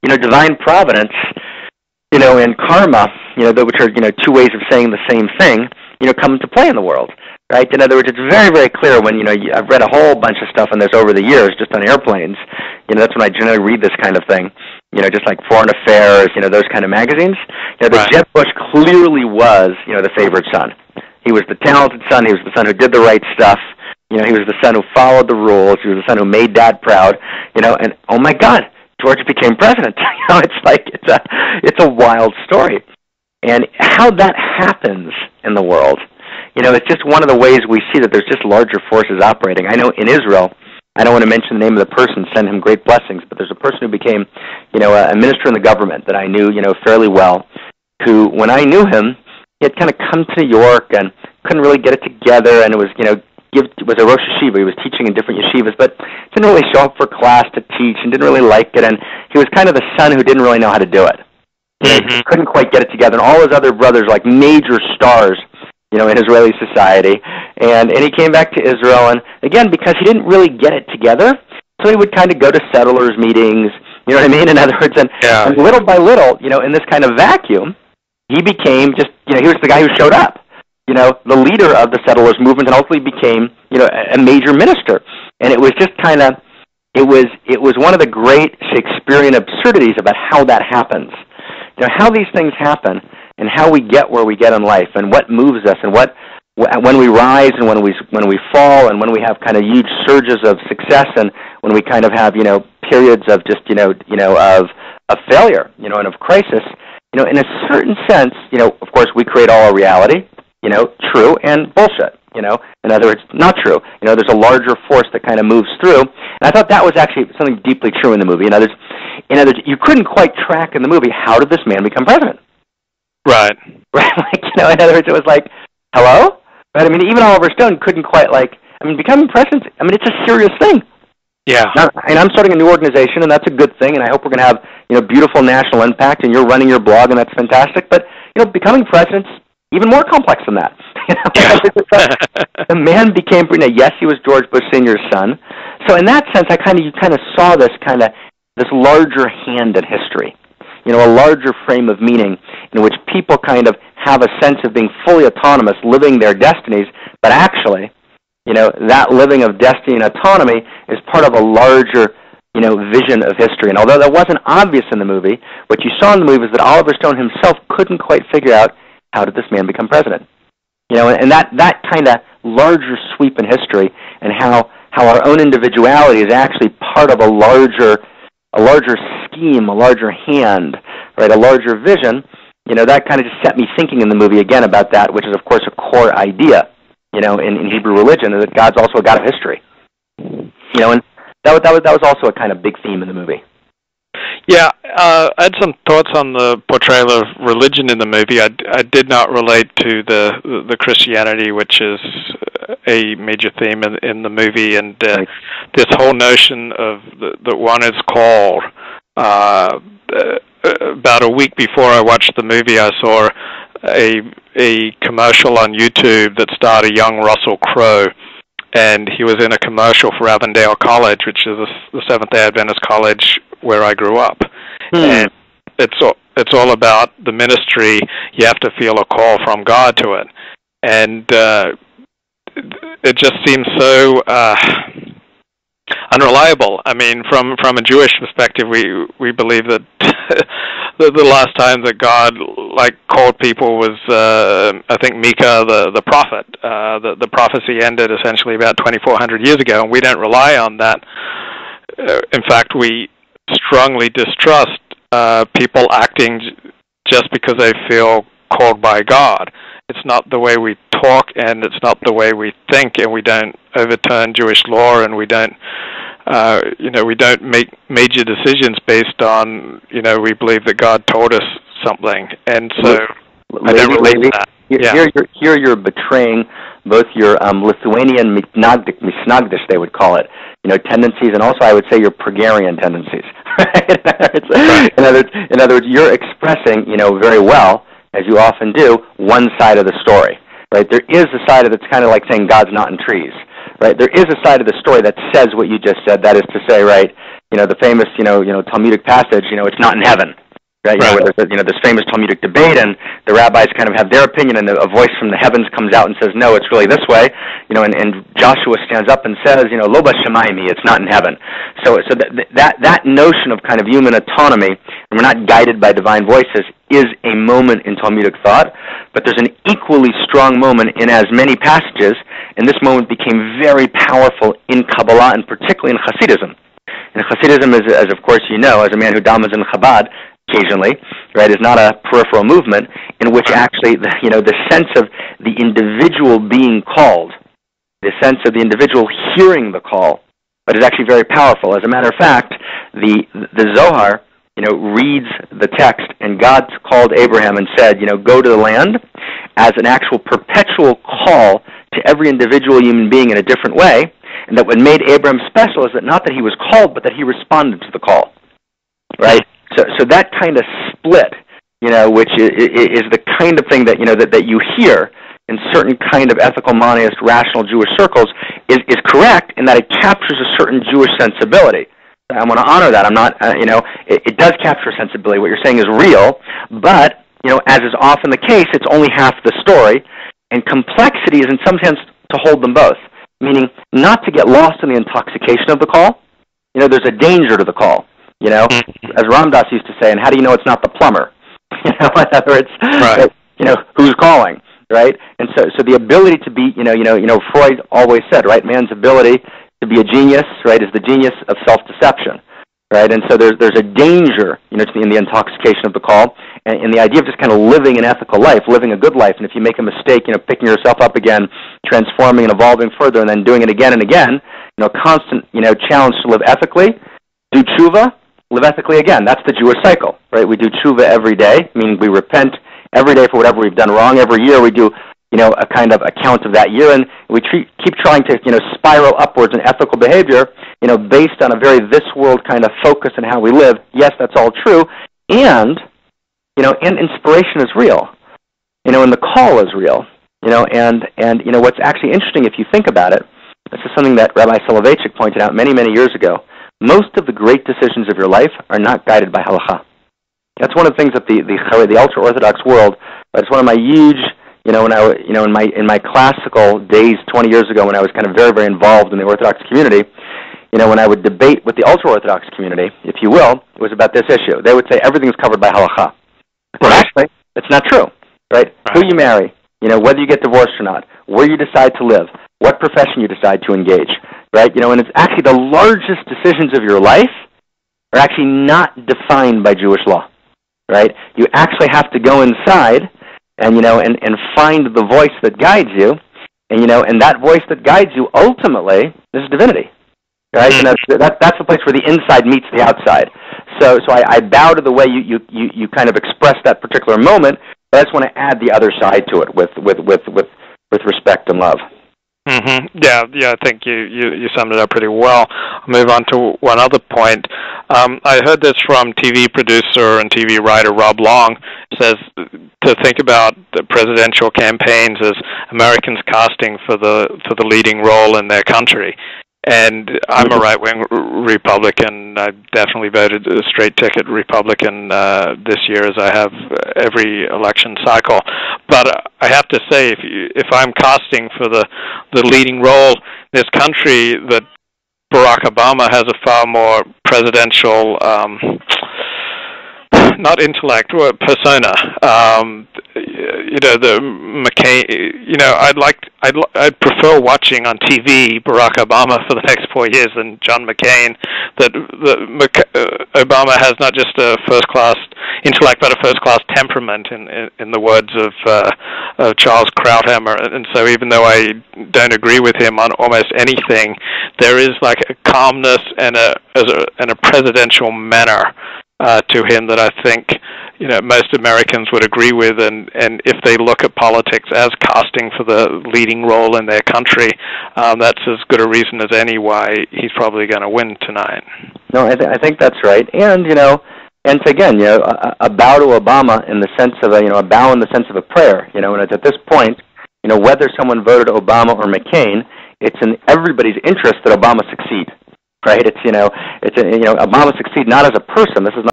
divine providence, and karma, which are, two ways of saying the same thing, come into play in the world, right? In other words, it's very, very clear when, I've read a whole bunch of stuff on this over the years, just on airplanes. That's when I generally read this kind of thing, just like Foreign Affairs, those kind of magazines. Right. Jeb Bush clearly was, the favored son. He was the talented son. He was the son who did the right stuff. He was the son who followed the rules. He was the son who made Dad proud. And oh my God, George became president. It's a wild story. And how that happens in the world, it's just one of the ways we see that there's just larger forces operating. I know in Israel, I don't want to mention the name of the person, send him great blessings, but there's a person who became, a minister in the government that I knew, fairly well, who, when I knew him, he had kind of come to New York and couldn't really get it together, and it was, was a Rosh Yeshiva. He was teaching in different yeshivas, but didn't really show up for class to teach and didn't really like it, and he was kind of the son who didn't really know how to do it. Mm-hmm. He couldn't quite get it together, and all his other brothers, like major stars, in Israeli society, and he came back to Israel, and again, because he didn't really get it together, so he would kind of go to settlers' meetings, you know what I mean? In other words, and little by little, in this kind of vacuum, he became just, he was the guy who showed up, the leader of the settlers' movement, and ultimately became, a major minister, and it was just kind of, it was one of the great Shakespearean absurdities about how that happens, how these things happen, and how we get where we get in life, and what moves us, and when we rise, and when we fall, and when we have kind of huge surges of success, and when we kind of have periods of just of failure, and of crisis, in a certain sense, of course we create all our reality, true and bullshit, in other words, not true. There's a larger force that kind of moves through, and I thought that was actually something deeply true in the movie. In other words, you couldn't quite track in the movie, how did this man become president? Right. Right. In other words, it was like, hello? Right? I mean, even Oliver Stone couldn't quite becoming president, it's a serious thing. Yeah. And I'm starting a new organization, and that's a good thing, and I hope we're going to have, beautiful national impact, and you're running your blog, and that's fantastic. But, becoming president's even more complex than that. The man became, yes, he was George Bush Sr.'s son. So in that sense, you kind of saw this larger hand in history. A larger frame of meaning in which people kind of have a sense of being fully autonomous, living their destinies, but actually, that living of destiny and autonomy is part of a larger, vision of history. And although that wasn't obvious in the movie, what you saw in the movie is that Oliver Stone himself couldn't quite figure out, how did this man become president? And that kind of larger sweep in history, and how our own individuality is actually part of a larger scheme, a larger hand, right, a larger vision, that kind of just set me thinking in the movie again about that, which is, of course, a core idea, in Hebrew religion, is that God's also a God of history. And that was also a kind of big theme in the movie. Yeah, I had some thoughts on the portrayal of religion in the movie. I did not relate to the Christianity, which is a major theme in the movie, and right. This whole notion of that one is called. About a week before I watched the movie, I saw a commercial on YouTube that starred a young Russell Crowe, and he was in a commercial for Avondale College, which is the Seventh-day Adventist college where I grew up. And it's all about the ministry. You have to feel a call from God to it, and it just seems so unreliable. I mean, from a Jewish perspective, we believe that the last time that God called people was I think Micah the prophet. The prophecy ended essentially about 2,400 years ago, and we don't rely on that. In fact, we strongly distrust people acting just because they feel called by God. It's not the way we talk, and it's not the way we think, and we don't overturn Jewish law, and we don't, we don't make major decisions based on, we believe that God told us something, and so I don't relate to that. Here you're betraying both your Lithuanian misnagdish, they would call it, tendencies, and also I would say your Pregarian tendencies. Right? In other words, you're expressing, very well, as you often do, one side of the story, right? There is a side of it's kind of like saying God's not in trees, right? There is a side of the story that says what you just said. That is to say, right, the famous, Talmudic passage, it's not in heaven. Right, where there's this famous Talmudic debate, and the rabbis kind of have their opinion, and a voice from the heavens comes out and says, no, it's really this way, and Joshua stands up and says, lo b'shamayim, it's not in heaven. So that notion of kind of human autonomy, and we're not guided by divine voices, is a moment in Talmudic thought, but there's an equally strong moment in as many passages, and this moment became very powerful in Kabbalah, and particularly in Hasidism. And Hasidism, as of course you know, as a man who damas in Chabad, occasionally, right, is not a peripheral movement in which actually, the sense of the individual being called, the sense of the individual hearing the call, but is actually very powerful. As a matter of fact, the Zohar, reads the text, and God called Abraham and said, go to the land, as an actual perpetual call to every individual human being in a different way, and that what made Abraham special is that not that he was called, but that he responded to the call, right? So that kind of split, which is the kind of thing that that you hear in certain kind of ethical monist, rational Jewish circles, is correct in that it captures a certain Jewish sensibility. I want to honor that. I'm not, it does capture sensibility. What you're saying is real, but as is often the case, it's only half the story, and complexity is in some sense to hold them both, meaning not to get lost in the intoxication of the call. There's a danger to the call. As Ram Dass used to say, and how do you know it's not the plumber? In other words, right. Who's calling, right? And so the ability to be, Freud always said, right, man's ability to be a genius, right, is the genius of self-deception, right? And so there's a danger, in the intoxication of the call, and the idea of just kind of living an ethical life, living a good life, and if you make a mistake, picking yourself up again, transforming and evolving further, and then doing it again and again, constant, challenge to live ethically, do tshuva, live ethically again. That's the Jewish cycle, right? We do tshuva every day, meaning we repent every day for whatever we've done wrong. Every year we do, a kind of account of that year, and we keep trying to, spiral upwards in ethical behavior, based on a very this-world kind of focus on how we live. Yes, that's all true, and, and inspiration is real, and the call is real, and what's actually interesting if you think about it, this is something that Rabbi Soloveitchik pointed out many, many years ago. Most of the great decisions of your life are not guided by halakha. That's one of the things that the ultra-Orthodox world. It's one of my huge, when I, in my classical days 20 years ago, when I was kind of very, very involved in the Orthodox community, when I would debate with the ultra-Orthodox community, if you will, it was about this issue. They would say everything's covered by halakha. But actually, it's not true, right? Who you marry, whether you get divorced or not, where you decide to live, what profession you decide to engage, right? And it's actually the largest decisions of your life are actually not defined by Jewish law, right? You actually have to go inside and, and find the voice that guides you, and, and that voice that guides you ultimately is divinity, right? That's the place where the inside meets the outside. So I bow to the way you kind of express that particular moment, but I just want to add the other side to it with respect and love. Mm-hmm. Yeah, I think you summed it up pretty well. I'll move on to one other point. I heard this from TV producer and TV writer Rob Long. Says to think about the presidential campaigns as Americans casting for the leading role in their country. And I'm a right-wing Republican. I definitely voted a straight-ticket Republican this year, as I have every election cycle. But I have to say, if I'm casting for the leading role in this country, that Barack Obama has a far more presidential, not intellect, persona. The McCain. I'd prefer watching on TV Barack Obama for the next 4 years than John McCain. That Obama has not just a first-class intellect, but a first-class temperament, in the words of Charles Krauthammer. And so, even though I don't agree with him on almost anything, there is like a calmness and a presidential manner to him that I think most Americans would agree with, and if they look at politics as casting for the leading role in their country, that's as good a reason as any why he's probably going to win tonight. No, I think that's right, and and again, a bow to Obama in the sense of a bow in the sense of a prayer, and at this point, whether someone voted Obama or McCain, it's in everybody's interest that Obama succeed. Right? It's Obama succeed not as a person. This is